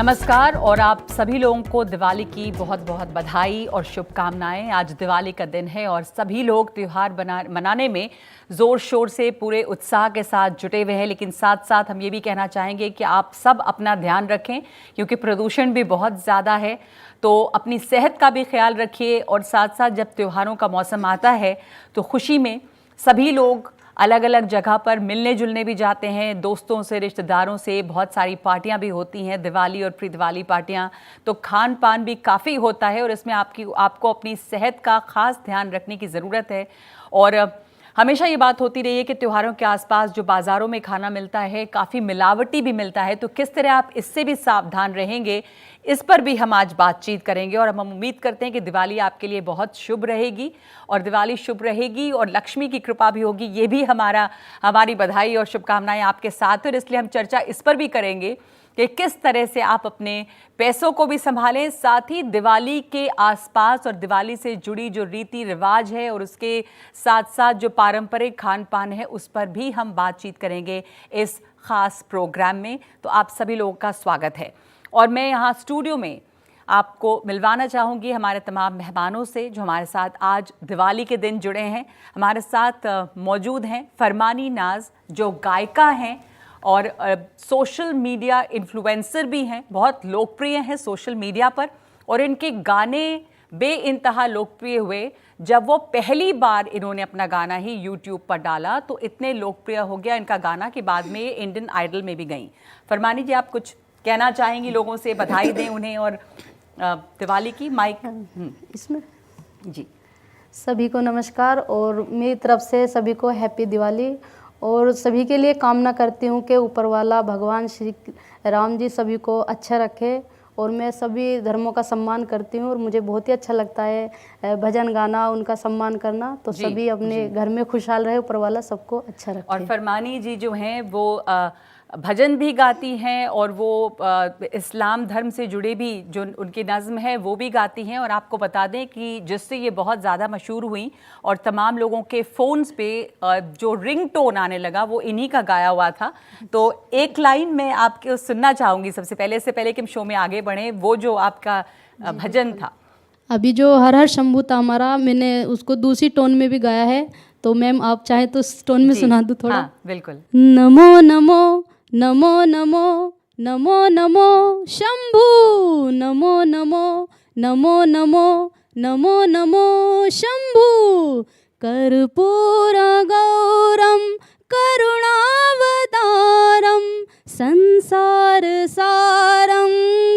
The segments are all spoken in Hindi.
नमस्कार और आप सभी लोगों को दिवाली की बहुत बहुत बधाई और शुभकामनाएं। आज दिवाली का दिन है और सभी लोग त्यौहार मनाने में ज़ोर शोर से पूरे उत्साह के साथ जुटे हुए हैं। लेकिन साथ साथ हम ये भी कहना चाहेंगे कि आप सब अपना ध्यान रखें क्योंकि प्रदूषण भी बहुत ज़्यादा है, तो अपनी सेहत का भी ख्याल रखिए। और साथ साथ जब त्योहारों का मौसम आता है तो खुशी में सभी लोग अलग अलग जगह पर मिलने जुलने भी जाते हैं, दोस्तों से, रिश्तेदारों से। बहुत सारी पार्टियां भी होती हैं, दिवाली और प्री दिवाली पार्टियां। तो खान पान भी काफ़ी होता है और इसमें आपको अपनी सेहत का ख़ास ध्यान रखने की ज़रूरत है। और हमेशा ये बात होती रही है कि त्योहारों के आसपास जो बाज़ारों में खाना मिलता है काफ़ी मिलावटी भी मिलता है, तो किस तरह आप इससे भी सावधान रहेंगे, इस पर भी हम आज बातचीत करेंगे। और हम उम्मीद करते हैं कि दिवाली आपके लिए बहुत शुभ रहेगी और दिवाली शुभ रहेगी और लक्ष्मी की कृपा भी होगी। ये भी हमारी बधाई और शुभकामनाएं आपके साथ। और इसलिए हम चर्चा इस पर भी करेंगे कि किस तरह से आप अपने पैसों को भी संभालें, साथ ही दिवाली के आसपास और दिवाली से जुड़ी जो रीति रिवाज है और उसके साथ साथ जो पारंपरिक खान पान है उस पर भी हम बातचीत करेंगे इस खास प्रोग्राम में। तो आप सभी लोगों का स्वागत है। और मैं यहाँ स्टूडियो में आपको मिलवाना चाहूँगी हमारे तमाम मेहमानों से जो हमारे साथ आज दिवाली के दिन जुड़े हैं। हमारे साथ मौजूद हैं फरमानी नाज, जो गायिका हैं और सोशल मीडिया इन्फ्लुएंसर भी हैं, बहुत लोकप्रिय हैं सोशल मीडिया पर। और इनके गाने बेइंतहा लोकप्रिय हुए। जब वो पहली बार इन्होंने अपना गाना ही यूट्यूब पर डाला तो इतने लोकप्रिय हो गया इनका गाना कि बाद में ये इंडियन आइडल में भी गई। फरमानी जी, आप कुछ कहना चाहेंगी लोगों से, बधाई दें उन्हें और दिवाली की माइक इसमें जी। सभी को नमस्कार और मेरी तरफ से सभी को हैप्पी दिवाली। और सभी के लिए कामना करती हूँ कि ऊपर वाला भगवान श्री राम जी सभी को अच्छा रखे। और मैं सभी धर्मों का सम्मान करती हूँ और मुझे बहुत ही अच्छा लगता है भजन गाना, उनका सम्मान करना। तो सभी अपने घर में खुशहाल रहे, ऊपर वाला सबको अच्छा रखे। और फरमानी जी जो हैं वो भजन भी गाती हैं और वो इस्लाम धर्म से जुड़े भी जो उनकी नज़्म है वो भी गाती हैं। और आपको बता दें कि जिससे ये बहुत ज़्यादा मशहूर हुई और तमाम लोगों के फ़ोन्स पे जो रिंग टोन आने लगा वो इन्हीं का गाया हुआ था। तो एक लाइन मैं आपको सुनना चाहूँगी सबसे पहले, इससे पहले कि हम शो में आगे बढ़ें, वो जो आपका भजन था। अभी जो हर हर शंभू था हमारा, मैंने उसको दूसरी टोन में भी गाया है, तो मैम आप चाहे तो उस टोन में सुना दूँ थोड़ा। हाँ, बिल्कुल। नमो नमो नमो नमो नमो नमो शंभू, नमो नमो नमो नमो नमो नमो शंभू। कर्पूर गौरम करुणावतारम संसार सारम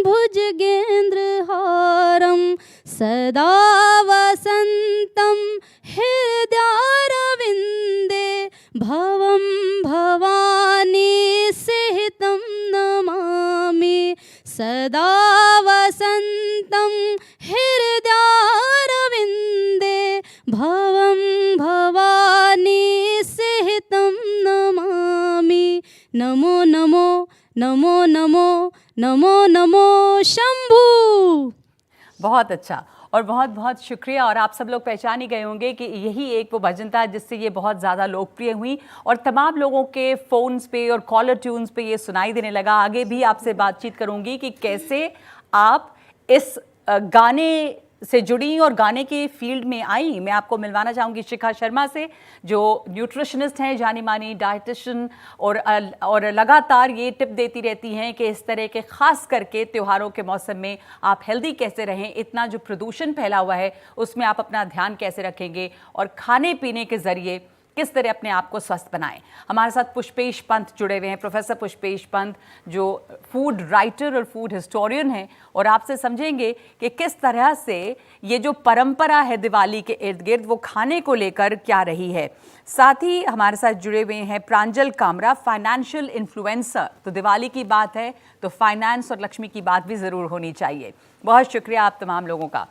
भुजगेंद्रहारम सदा वसंतम हृदयारविंदे भवं भवानी सहितं नमामि। सदा वसंतं हृदयारविंदे भवं भवानी सहितं नमामि। नमो नमो नमो नमो नमो नमो शंभू। बहुत अच्छा और बहुत बहुत शुक्रिया। और आप सब लोग पहचान ही गए होंगे कि यही एक वो भजन था जिससे ये बहुत ज़्यादा लोकप्रिय हुई और तमाम लोगों के फ़ोन्स पे और कॉलर ट्यून्स पे ये सुनाई देने लगा। आगे भी आपसे बातचीत करूँगी कि कैसे आप इस गाने से जुड़ी और गाने के फील्ड में आई। मैं आपको मिलवाना चाहूँगी शिखा शर्मा से, जो न्यूट्रिशनिस्ट हैं, जानी मानी डाइटिशियन, और लगातार ये टिप देती रहती हैं कि इस तरह के ख़ास करके त्योहारों के मौसम में आप हेल्दी कैसे रहें, इतना जो प्रदूषण फैला हुआ है उसमें आप अपना ध्यान कैसे रखेंगे और खाने पीने के ज़रिए किस तरह अपने आप को स्वस्थ बनाएं। हमारे साथ पुष्पेश पंत जुड़े हुए हैं, प्रोफेसर पुष्पेश पंत, जो फूड राइटर और फूड हिस्टोरियन हैं, और आपसे समझेंगे कि किस तरह से ये जो परंपरा है दिवाली के इर्द गिर्द वो खाने को लेकर क्या रही है। साथ ही हमारे साथ जुड़े हुए हैं प्रांजल कामरा, फाइनेंशियल इन्फ्लुएंसर। तो दिवाली की बात है तो फाइनेंस और लक्ष्मी की बात भी ज़रूर होनी चाहिए। बहुत शुक्रिया आप तमाम लोगों का।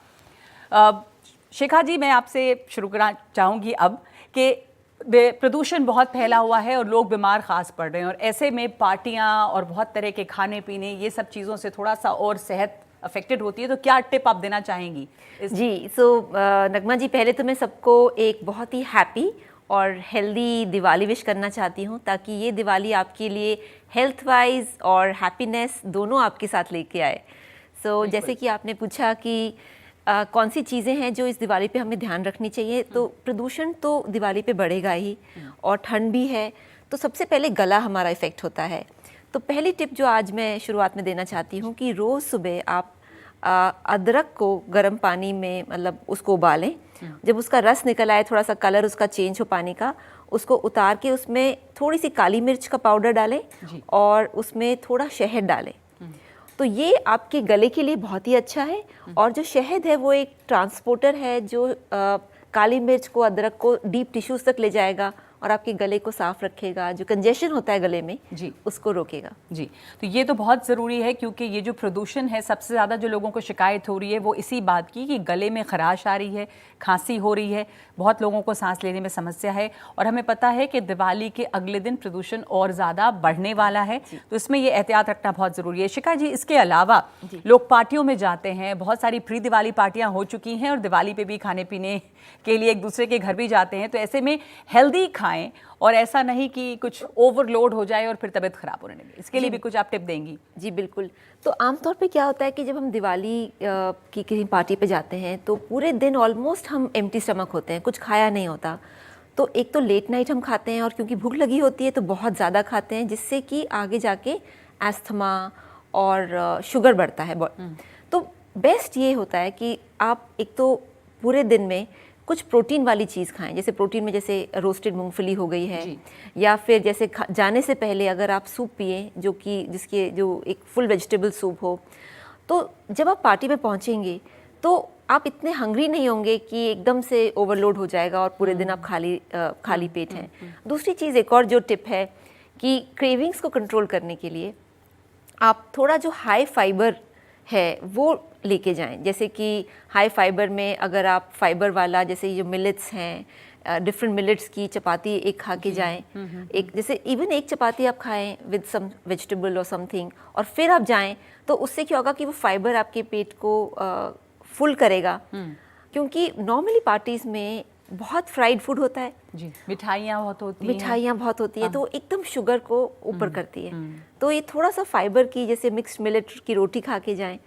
शिखा जी, मैं आपसे शुरू करना चाहूँगी अब कि प्रदूषण बहुत फैला हुआ है और लोग बीमार खास पड़ रहे हैं, और ऐसे में पार्टियां और बहुत तरह के खाने पीने, ये सब चीज़ों से थोड़ा सा और सेहत अफेक्टेड होती है। तो क्या टिप आप देना चाहेंगी? जी, नगमा जी, पहले तो मैं सबको एक बहुत ही हैप्पी और हेल्दी दिवाली विश करना चाहती हूँ, ताकि ये दिवाली आपके लिए हेल्थ वाइज और हैप्पीनेस दोनों आपके साथ लेके आए। सो जैसे कि आपने पूछा कि कौन सी चीज़ें हैं जो इस दिवाली पे हमें ध्यान रखनी चाहिए, तो प्रदूषण तो दिवाली पे बढ़ेगा ही, और ठंड भी है, तो सबसे पहले गला हमारा इफ़ेक्ट होता है। तो पहली टिप जो आज मैं शुरुआत में देना चाहती हूँ कि रोज़ सुबह आप अदरक को गर्म पानी में मतलब उसको उबालें। जब उसका रस निकल आए, थोड़ा सा कलर उसका चेंज हो पानी का, उसको उतार के उसमें थोड़ी सी काली मिर्च का पाउडर डालें और उसमें थोड़ा शहद डालें। तो ये आपके गले के लिए बहुत ही अच्छा है। और जो शहद है वो एक ट्रांसपोर्टर है जो काली मिर्च को, अदरक को डीप टिश्यूज़ तक ले जाएगा और आपके गले को साफ रखेगा। जो कंजेशन होता है गले में जी, उसको रोकेगा। जी, तो ये तो बहुत ज़रूरी है, क्योंकि ये जो प्रदूषण है, सबसे ज़्यादा जो लोगों को शिकायत हो रही है वो इसी बात की कि गले में खराश आ रही है, खांसी हो रही है, बहुत लोगों को सांस लेने में समस्या है। और हमें पता है कि दिवाली के अगले दिन प्रदूषण और ज़्यादा बढ़ने वाला है, तो इसमें ये एहतियात रखना बहुत ज़रूरी है। शिखा जी, इसके अलावा लोग पार्टियों में जाते हैं, बहुत सारी प्री दिवाली पार्टियाँ हो चुकी हैं और दिवाली पे भी खाने पीने के लिए एक दूसरे के घर भी जाते हैं, तो ऐसे में हेल्दी खाएं और ऐसा नहीं कि कुछ ओवरलोड हो जाए और फिर तबीयत खराब होने लगे। इसके लिए भी कुछ आप टिप देंगी? जी बिल्कुल। तो आमतौर पे क्या होता है कि जब हम दिवाली की किसी पार्टी पे जाते हैं तो पूरे दिन ऑलमोस्ट हम एम्प्टी स्टमक होते हैं, कुछ खाया नहीं होता। तो एक तो लेट नाइट हम खाते हैं और क्योंकि भूख लगी होती है तो बहुत ज़्यादा खाते हैं, जिससे कि आगे जाके एस्थमा और शुगर बढ़ता है। तो बेस्ट ये होता है कि आप एक तो पूरे दिन में कुछ प्रोटीन वाली चीज़ खाएं। जैसे प्रोटीन में जैसे रोस्टेड मूंगफली हो गई है, या फिर जैसे जाने से पहले अगर आप सूप पिए जिसके जो एक फुल वेजिटेबल सूप हो, तो जब आप पार्टी में पहुंचेंगे तो आप इतने हंग्री नहीं होंगे कि एकदम से ओवरलोड हो जाएगा और पूरे दिन आप खाली पेट हैं। दूसरी चीज़, एक और जो टिप है कि क्रेविंग्स को कंट्रोल करने के लिए आप थोड़ा जो हाई फाइबर है वो लेके जाएं। जैसे कि हाई फाइबर में अगर आप फाइबर वाला, जैसे जो मिलेट्स हैं, डिफरेंट मिलेट्स की चपाती एक खा के जाएं, एक जैसे इवन एक चपाती आप खाएं विद सम वेजिटेबल और समथिंग, और फिर आप जाएं, तो उससे क्या होगा कि वो फाइबर आपके पेट को फुल करेगा। क्योंकि नॉर्मली पार्टीज़ में बहुत फ्राइड फूड होता है जी, मिठाइयाँ बहुत होती हैं, तो एकदम शुगर को ऊपर करती है। तो ये थोड़ा सा फाइबर की, जैसे मिक्स्ड मिलेट की रोटी खा के जाएं,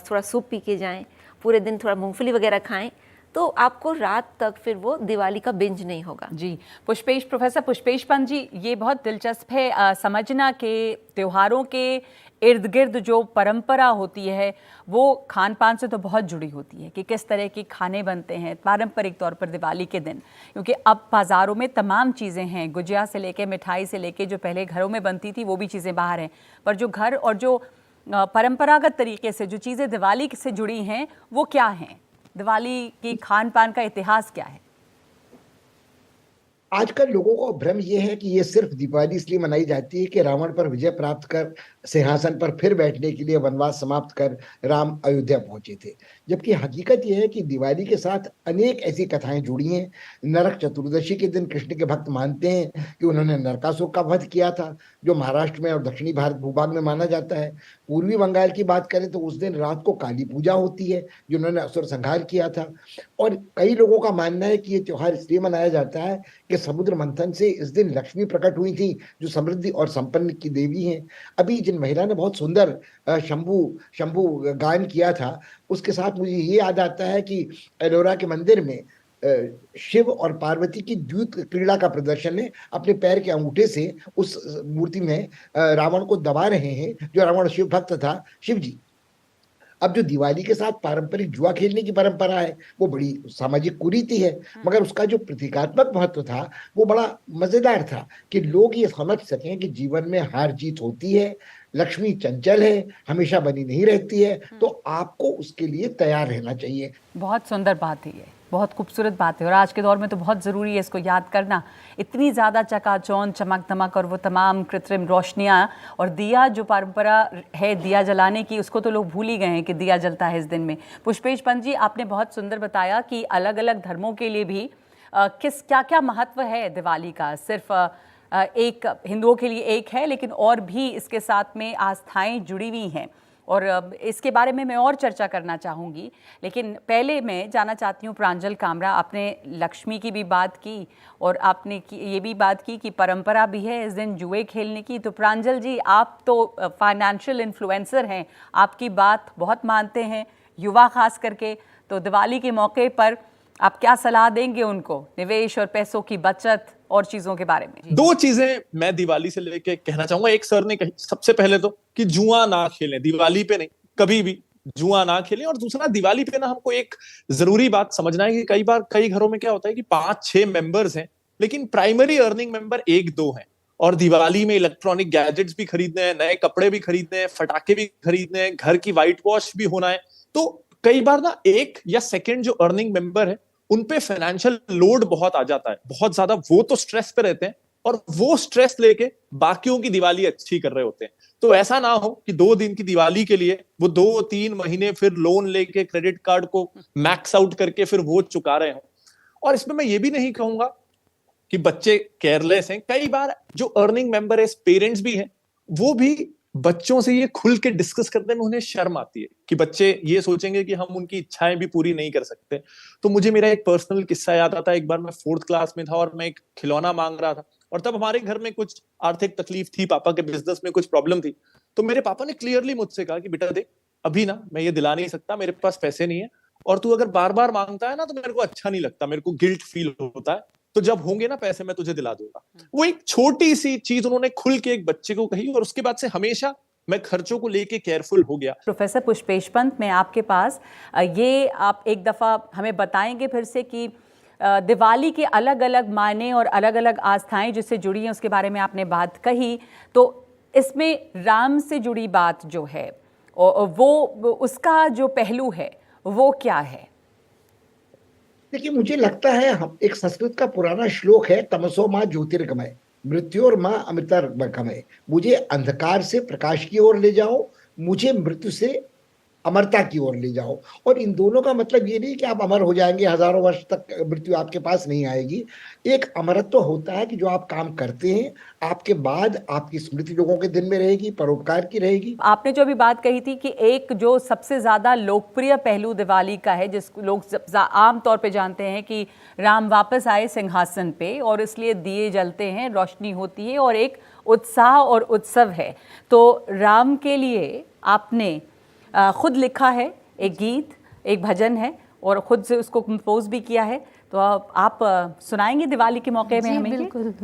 थोड़ा सूप पी के जाएं, पूरे दिन थोड़ा मूंगफली वगैरह खाएं, तो आपको रात तक फिर वो दिवाली का बिंज नहीं होगा। जी, प्रोफेसर पुष्पेश पंत जी, ये बहुत दिलचस्प है समझना कि त्योहारों के इर्द गिर्द जो परंपरा होती है वो खान पान से तो बहुत जुड़ी होती है कि किस तरह के खाने बनते हैं पारंपरिक तौर पर दिवाली के दिन। क्योंकि अब बाज़ारों में तमाम चीज़ें हैं, गुजिया से लेके, मिठाई से लेके, जो पहले घरों में बनती थी वो भी चीज़ें बाहर हैं, पर जो घर और जो परंपरागत तरीके से जो चीज़ें दिवाली से जुड़ी हैं वो क्या हैं? दिवाली की खान पान का इतिहास क्या है? आजकल लोगों को भ्रम यह है कि ये सिर्फ दिवाली इसलिए मनाई जाती है कि रावण पर विजय प्राप्त कर सिंहासन पर फिर बैठने के लिए वनवास समाप्त कर राम अयोध्या पहुंचे थे। जबकि हकीकत यह है कि दिवाली के साथ अनेक ऐसी कथाएं जुड़ी हैं। नरक चतुर्दशी के दिन कृष्ण के भक्त मानते हैं कि उन्होंने नरकासुर का वध किया था, जो महाराष्ट्र में और दक्षिणी भारत भूभाग में माना जाता है। पूर्वी बंगाल की बात करें तो उस दिन रात को काली पूजा होती है, जिन्होंने असुर संहार किया था। और कई लोगों का मानना है कि ये त्योहार इसलिए मनाया जाता है कि समुद्र मंथन से इस दिन लक्ष्मी प्रकट हुई थी, जो समृद्धि और संपन्न की देवी हैं। अभी जिन महिला ने बहुत सुंदर शंभु गान किया था, उसके साथ मुझे ये याद आता है कि एलोरा के मंदिर में शिव और पार्वती की द्वैत क्रीड़ा का प्रदर्शन है। अपने पैर के अंगूठे से उस मूर्ति में रावण को दबा रहे हैं, जो रावण शिव भक्त था, शिव जी। अब जो दिवाली के साथ पारंपरिक जुआ खेलने की परंपरा है, वो बड़ी सामाजिक कुरीति है, मगर उसका जो प्रतीकात्मक महत्व था वो बड़ा मजेदार था कि लोग ये समझ सकें कि जीवन में हार जीत होती है, लक्ष्मी चंचल है, हमेशा बनी नहीं रहती है, तो आपको उसके लिए तैयार रहना चाहिए। बहुत सुंदर बात है ये, बहुत खूबसूरत बात है और आज के दौर में तो बहुत ज़रूरी है इसको याद करना। इतनी ज़्यादा चकाचौंध, चमक दमक और वो तमाम कृत्रिम रोशनियाँ और दिया, जो परंपरा है दिया जलाने की, उसको तो लोग भूल ही गए हैं कि दिया जलता है इस दिन में। पुष्पेश पंत जी, आपने बहुत सुंदर बताया कि अलग अलग धर्मों के लिए भी क्या क्या महत्व है दिवाली का। सिर्फ एक हिंदुओं के लिए एक है, लेकिन और भी इसके साथ में आस्थाएँ जुड़ी हुई हैं। और इसके बारे में मैं और चर्चा करना चाहूँगी, लेकिन पहले मैं जानना चाहती हूँ प्रांजल कामरा, आपने लक्ष्मी की भी बात की और आपने ये भी बात की कि परंपरा भी है इस दिन जुए खेलने की। तो प्रांजल जी, आप तो फाइनेंशियल इन्फ्लुएंसर हैं, आपकी बात बहुत मानते हैं युवा खास करके, तो दिवाली के मौके पर आप क्या सलाह देंगे उनको निवेश और पैसों की बचत और चीजों के बारे में? दो चीजें मैं दिवाली से लेके कहना चाहूंगा। एक सर ने कही सबसे पहले तो कि जुआ ना खेलें, दिवाली पे नहीं, कभी भी जुआ ना खेलें। और दूसरा, दिवाली पे ना हमको एक जरूरी बात समझना है कि कई बार कई घरों में क्या होता है कि 5-6 मेंबर्स हैं लेकिन प्राइमरी अर्निंग मेंबर 1-2 हैं, और दिवाली में इलेक्ट्रॉनिक गैजेट्स भी खरीदने हैं, नए कपड़े भी खरीदने हैं, फटाके भी खरीदने हैं, घर की व्हाइट वॉश भी होना है। तो कई बार ना एक या सेकंड जो अर्निंग मेंबर है उनपे फाइनेंशियल लोड बहुत आ जाता है, बहुत ज्यादा। वो तो स्ट्रेस पे रहते हैं और वो स्ट्रेस लेके बाकियों की दिवाली अच्छी कर रहे होते हैं। तो ऐसा ना हो कि 2 दिन की दिवाली के लिए वो 2-3 महीने फिर लोन लेके क्रेडिट कार्ड को मैक्स आउट करके फिर वो चुका रहे हो। और इसमें मैं ये भी नहीं कहूंगा कि बच्चे केयरलेस हैं। कई बार जो अर्निंग मेंबर है, पेरेंट्स भी हैं, वो भी बच्चों से ये खुल के डिस्कस करने में उन्हें शर्म आती है कि बच्चे ये सोचेंगे कि हम उनकी इच्छाएं भी पूरी नहीं कर सकते। तो मुझे मेरा एक पर्सनल किस्सा याद आता है। एक बार मैं 4th क्लास में था और मैं एक खिलौना मांग रहा था, और तब हमारे घर में कुछ आर्थिक तकलीफ थी, पापा के बिजनेस में कुछ प्रॉब्लम थी। तो मेरे पापा ने क्लियरली मुझसे कहा कि बेटा देख, अभी ना मैं ये दिला नहीं सकता, मेरे पास पैसे नहीं है, और तू अगर बार बार मांगता है ना तो मेरे को अच्छा नहीं लगता, मेरे को गिल्ट फील होता है, तो जब होंगे ना पैसे मैं तुझे दिला दूंगा। वो एक छोटी सी चीज उन्होंने खुल के एक बच्चे को कही, और उसके बाद से हमेशा मैं खर्चों को लेके केयरफुल हो गया। प्रोफेसर पुष्पेश पंत, मैं आपके पास ये आप एक दफ़ा हमें बताएंगे फिर से कि दिवाली के अलग अलग मायने और अलग अलग आस्थाएं जिससे जुड़ी हैं, उसके बारे में आपने बात कही। तो इसमें राम से जुड़ी बात जो है वो उसका जो पहलू है वो क्या है? देखिए, मुझे लगता है हम एक संस्कृत का पुराना श्लोक है, तमसो माँ ज्योतिर्गमय मृत्यु और माँ अमृतर्गमय। मुझे अंधकार से प्रकाश की ओर ले जाओ, मुझे मृत्यु से अमरता की ओर ले जाओ। और इन दोनों का मतलब ये नहीं कि आप अमर हो जाएंगे, हजारों वर्ष तक मृत्यु आपके पास नहीं आएगी। एक अमरत्व होता है कि जो आप काम करते हैं आपके बाद आपकी स्मृति लोगों के दिल में रहेगी, परोपकार की रहेगी। आपने जो अभी बात कही थी कि एक जो सबसे ज्यादा लोकप्रिय पहलू दिवाली का है, जिस लोग आम तौर पे जानते हैं कि राम वापस आए सिंहासन पे और इसलिए दिए जलते हैं, रोशनी होती है और एक उत्साह और उत्सव है। तो राम के लिए आपने खुद लिखा है एक गीत, एक भजन है, और खुद से उसको कंपोज भी किया है। तो आप सुनाएंगे दिवाली के मौके में हमें? बिल्कुल।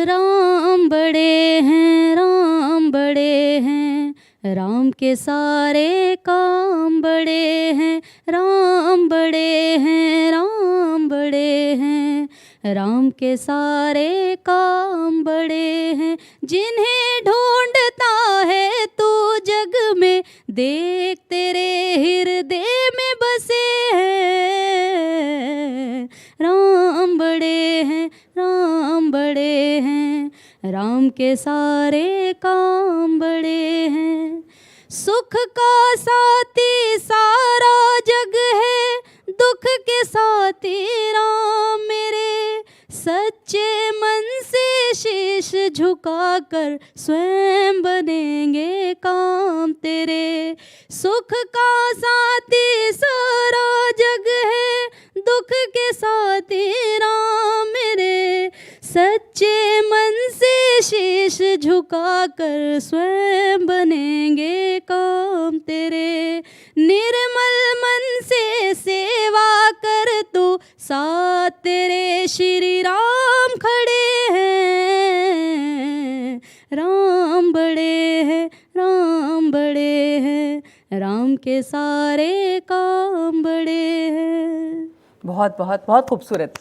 राम बड़े हैं, राम बड़े हैं, राम के सारे काम बड़े हैं, राम बड़े हैं, राम बड़े हैं, राम के सारे काम बड़े हैं। जिन्हें ढूंढता है तू जग में, देख तेरे हृदय में बसे हैं। राम बड़े हैं, राम बड़े हैं, राम के सारे काम बड़े हैं। सुख का साथी सारा जग है, दुख के साथी राम मेरे। सच्चे मन से शीश झुकाकर स्वयं बनेंगे काम तेरे। सुख का साथी सारा जग है, दुख के साथी राम मेरे। सच्चे मन से शीश झुकाकर स्वयं बनेंगे काम तेरे। निर्मल मन से सेवा कर तू, साथ तेरे श्री राम खड़े हैं। राम बड़े हैं, राम बड़े हैं, राम के सारे काम बड़े हैं। बहुत बहुत बहुत खूबसूरत,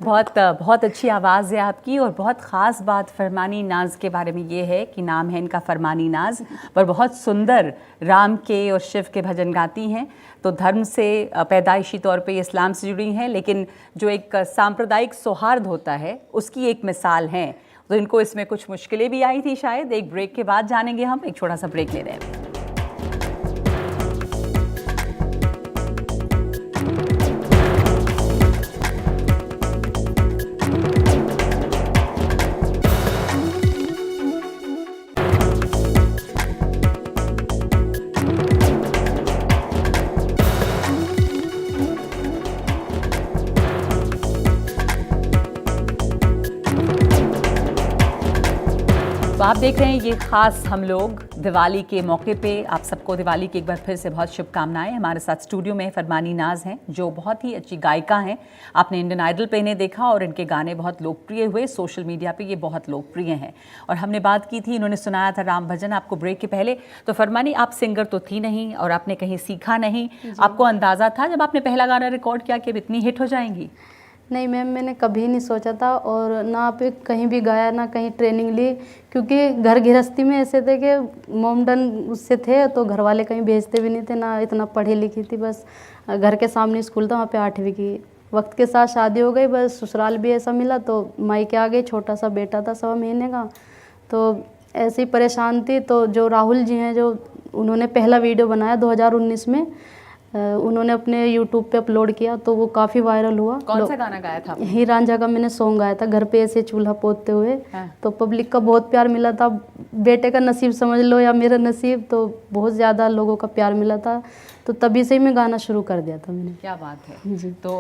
बहुत अच्छी आवाज़ है आपकी। और बहुत ख़ास बात फरमानी नाज के बारे में ये है कि नाम है इनका फरमानी नाज, पर बहुत सुंदर राम के और शिव के भजन गाती हैं। तो धर्म से पैदाइशी तौर पे इस्लाम से जुड़ी हैं, लेकिन जो एक सांप्रदायिक सौहार्द होता है उसकी एक मिसाल हैं। तो इनको इसमें कुछ मुश्किलें भी आई थी शायद। एक ब्रेक के बाद जानेंगे हम, एक छोटा सा ब्रेक ले रहे हैं। तो आप देख रहे हैं ये खास हम लोग दिवाली के मौके पे। आप सबको दिवाली की एक बार फिर से बहुत शुभकामनाएं। हमारे साथ स्टूडियो में फरमानी नाज हैं जो बहुत ही अच्छी गायिका हैं। आपने इंडियन आइडल पे इन्हें देखा और इनके गाने बहुत लोकप्रिय हुए, सोशल मीडिया पे ये बहुत लोकप्रिय हैं। और हमने बात की थी, इन्होंने सुनाया था राम भजन आपको ब्रेक के पहले। तो फरमानी, आप सिंगर तो थी नहीं और आपने कहीं सीखा नहीं, आपको अंदाज़ा था जब आपने पहला गाना रिकॉर्ड किया कि अब इतनी हिट हो जाएंगी? नहीं मैम, मैंने कभी नहीं सोचा था और ना पे कहीं भी गाया, ना कहीं ट्रेनिंग ली, क्योंकि घर गृहस्थी में ऐसे थे कि मोम डन उससे थे तो घर वाले कहीं भेजते भी नहीं थे, ना इतना पढ़ी लिखी थी। बस घर के सामने स्कूल था, वहाँ पे 8वीं की। वक्त के साथ शादी हो गई, बस ससुराल भी ऐसा मिला तो मायके आ गई। छोटा सा बेटा था 1.25 महीने का, तो ऐसे ही परेशान थी। तो जो राहुल जी हैं, जो उन्होंने पहला वीडियो बनाया 2019 में, उन्होंने अपने यूट्यूब पे अपलोड किया तो वो काफ़ी वायरल हुआ। कौन सा गाना गाया था? ही रांझा का मैंने सॉन्ग गाया था, घर पे ऐसे चूल्हा पोतते हुए। तो पब्लिक का बहुत प्यार मिला था। बेटे का नसीब समझ लो या मेरा नसीब, तो बहुत ज़्यादा लोगों का प्यार मिला था। तो तभी से ही मैं गाना शुरू कर दिया था मैंने। क्या बात है जी। तो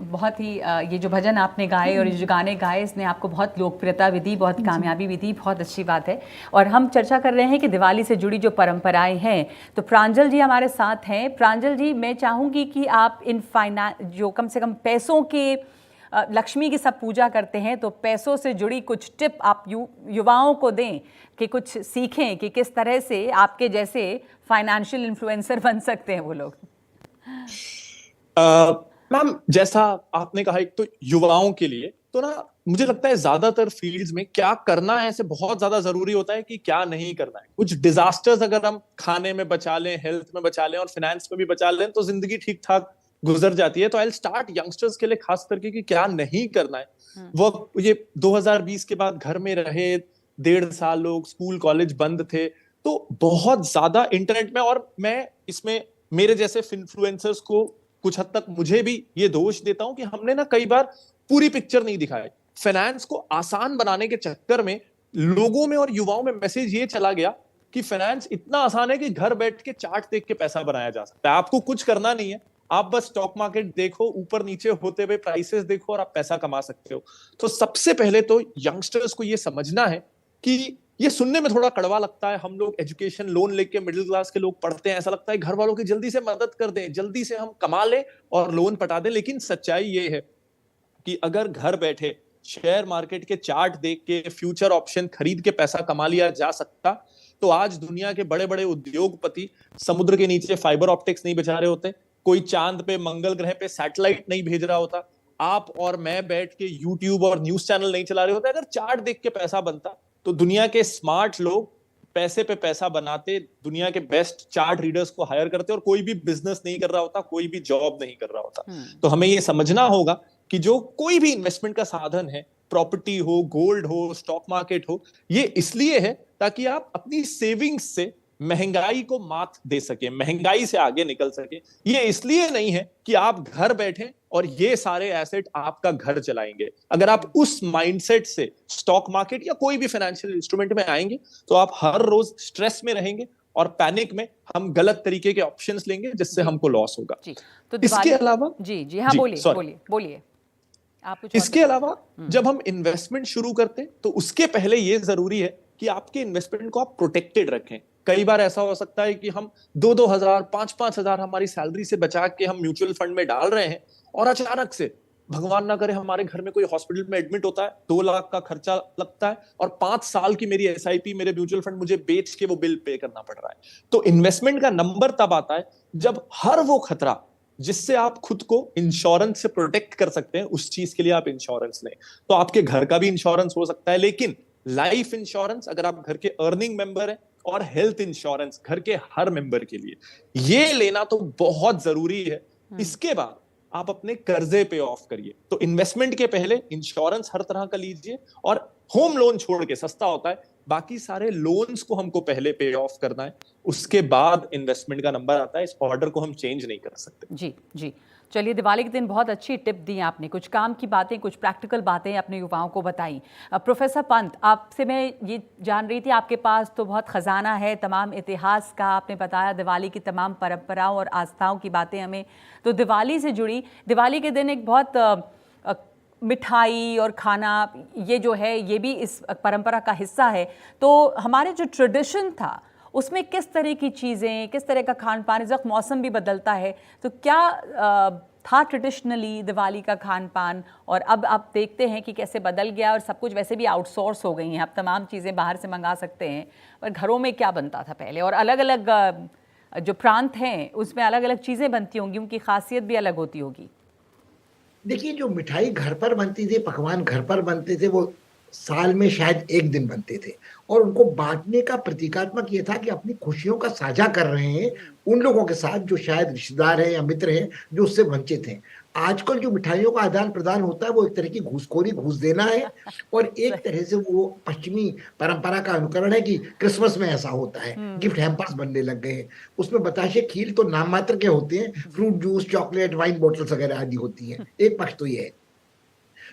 बहुत ही ये जो भजन आपने गाए और ये जो गाने गाए, इसने आपको बहुत लोकप्रियता भी दी, बहुत कामयाबी भी दी, बहुत अच्छी बात है। और हम चर्चा कर रहे हैं कि दिवाली से जुड़ी जो परंपराएं हैं, तो प्रांजल जी हमारे साथ हैं। प्रांजल जी, मैं चाहूँगी कि आप इन जो कम से कम पैसों के, लक्ष्मी की सब पूजा करते हैं, तो पैसों से जुड़ी कुछ टिप आप युवाओं को दें कि कुछ सीखें कि किस तरह से आपके जैसे फाइनेंशियल इन्फ्लुएंसर बन सकते हैं वो लोग। मैम, जैसा आपने कहा, एक तो युवाओं के लिए तो ना, मुझे लगता है ज्यादातर फील्ड्स में क्या करना है ऐसे बहुत ज्यादा जरूरी होता है कि क्या नहीं करना है। कुछ डिजास्टर्स अगर हम खाने में बचा लें, हेल्थ में बचा लें और फाइनेंस में भी बचा लें तो जिंदगी ठीक ठाक गुजर जाती है। तो आई विल स्टार्ट यंगस्टर्स के लिए खास करके कि क्या नहीं करना है। वो ये 2020 के बाद घर में रहे, 1.5 साल लोग स्कूल कॉलेज बंद थे, तो बहुत ज्यादा इंटरनेट में, और मैं इसमें मेरे जैसे इन्फ्लुएंसर्स को कुछ हद तक मुझे भी ये दोष देता हूं कि हमने ना कई बार पूरी पिक्चर नहीं दिखाई। फाइनेंस को आसान बनाने के चक्कर में लोगों में और युवाओं में मैसेज ये चला गया कि फाइनेंस इतना आसान है कि घर बैठ के चार्ट देख के पैसा बनाया जा सकता है। आपको कुछ करना नहीं है, आप बस स्टॉक मार्केट देखो, ऊपर नीचे होते हुए प्राइसेस देखो और आप पैसा कमा सकते हो। तो सबसे पहले तो यंगस्टर्स को ये समझना है कि ये सुनने में थोड़ा कड़वा लगता है, हम लोग एजुकेशन लोन लेके मिडिल क्लास के लोग पढ़ते हैं, ऐसा लगता है घर वालों की जल्दी से मदद कर दें, जल्दी से हम कमा लें और लोन पटा दें। लेकिन सच्चाई ये है कि अगर घर बैठे शेयर मार्केट के चार्ट देख के फ्यूचर ऑप्शन खरीद के पैसा कमा लिया जा सकता, तो आज दुनिया के बड़े बड़े उद्योगपति समुद्र के नीचे फाइबर ऑप्टिक्स नहीं बिछा रहे होते, कोई चांद पे मंगल ग्रह पे सैटेलाइट नहीं भेज रहा होता, आप और मैं बैठ के यूट्यूब और न्यूज चैनल नहीं चला रहे होते। अगर चार्ट देख के पैसा बनता तो दुनिया के स्मार्ट लोग पैसे पे पैसा बनाते, दुनिया के बेस्ट चार्ट रीडर्स को हायर करते और कोई भी बिजनेस नहीं कर रहा होता, कोई भी जॉब नहीं कर रहा होता। तो हमें ये समझना होगा कि जो कोई भी इन्वेस्टमेंट का साधन है, प्रॉपर्टी हो, गोल्ड हो, स्टॉक मार्केट हो, ये इसलिए है ताकि आप अपनी सेविंग्स से महंगाई को मात दे सके, महंगाई से आगे निकल सके। ये इसलिए नहीं है कि आप घर बैठे और ये सारे एसेट आपका घर चलाएंगे। अगर आप उस माइंडसेट से स्टॉक मार्केट या कोई भी फाइनेंशियल इंस्ट्रूमेंट में आएंगे तो आप हर रोज स्ट्रेस में रहेंगे और पैनिक में हम गलत तरीके के ऑप्शंस लेंगे जिससे हमको लॉस होगा। तो इसके अलावा जी हाँ, बोलिए आप कुछ। इसके अलावा जब हम इन्वेस्टमेंट शुरू करते हैं तो उसके पहले ये जरूरी है कि आपके इन्वेस्टमेंट को आप प्रोटेक्टेड रखें। कई बार ऐसा हो सकता है कि हम 2-2 हजार, 5-5 हजार हमारी सैलरी से बचा के हम म्यूचुअल फंड में डाल रहे हैं और अचानक से भगवान ना करे हमारे घर में कोई हॉस्पिटल में एडमिट होता है, 2 लाख का खर्चा लगता है और 5 साल की मेरी एसआईपी, मेरे म्यूचुअल फंड मुझे बेच के वो बिल पे करना पड़ रहा है। तो इन्वेस्टमेंट का नंबर तब आता है जब हर वो खतरा जिससे आप खुद को इंश्योरेंस से प्रोटेक्ट कर सकते हैं, उस चीज के लिए आप इंश्योरेंस लें। तो आपके घर का भी इंश्योरेंस हो सकता है, लेकिन लाइफ इंश्योरेंस अगर आप घर के अर्निंग मेंबर हैं, और हेल्थ इंश्योरेंस घर के हर मेंबर के लिए, ये लेना तो बहुत जरूरी है। इसके बाद आप अपने कर्जे पे ऑफ करिए। तो इन्वेस्टमेंट के पहले इंश्योरेंस हर तरह का लीजिए और होम लोन छोड़ के, सस्ता होता है, बाकी सारे लोन्स को हमको पहले पे ऑफ करना है, उसके बाद इन्वेस्टमेंट का नंबर आता है। इस ऑर्डर को हम चेंज नहीं कर सकते। जी। चलिए, दिवाली के दिन बहुत अच्छी टिप दी आपने, कुछ काम की बातें, कुछ प्रैक्टिकल बातें अपने युवाओं को बताई। प्रोफेसर पंत, आपसे मैं ये जान रही थी, आपके पास तो बहुत खजाना है तमाम इतिहास का, आपने बताया दिवाली की तमाम परंपराओं और आस्थाओं की बातें हमें। तो दिवाली से जुड़ी, दिवाली के दिन एक बहुत मिठाई और खाना ये जो है ये भी इस परंपरा का हिस्सा है, तो हमारे जो ट्रेडिशन था उसमें किस तरह की चीज़ें, किस तरह का खान पान, इस वक्त मौसम भी बदलता है, तो क्या था ट्रेडिशनली दिवाली का खान पान, और अब आप देखते हैं कि कैसे बदल गया, और सब कुछ वैसे भी आउटसोर्स हो गई हैं, अब तमाम चीज़ें बाहर से मंगा सकते हैं, पर घरों में क्या बनता था पहले, और अलग अलग जो प्रांत हैं उसमें अलग अलग चीज़ें बनती होंगी, उनकी खासियत भी अलग होती होगी। देखिए, जो मिठाई घर पर बनती थी, पकवान घर पर बनते थे, वो साल में शायद 1 दिन बनते थे, और उनको बाँटने का प्रतीकात्मक ये था कि अपनी खुशियों का साझा कर रहे हैं उन लोगों के साथ जो शायद रिश्तेदार हैं या मित्र हैं, जो उससे वंचित हैं। आजकल जो मिठाइयों का आदान-प्रदान होता है, वो एक तरह की घूसखोरी, घूस देना है, और एक तरह से वो पश्चिमी परंपरा का अनुकरण है कि क्रिसमस में ऐसा होता है, गिफ्ट हैम्पर्स बनने लग गए हैं। उसमें बताशे, खीर तो नाम मात्र के होते हैं, fruit juice, chocolate, wine bottles वगैरह आदि होती हैं। एक पक्ष तो ये है।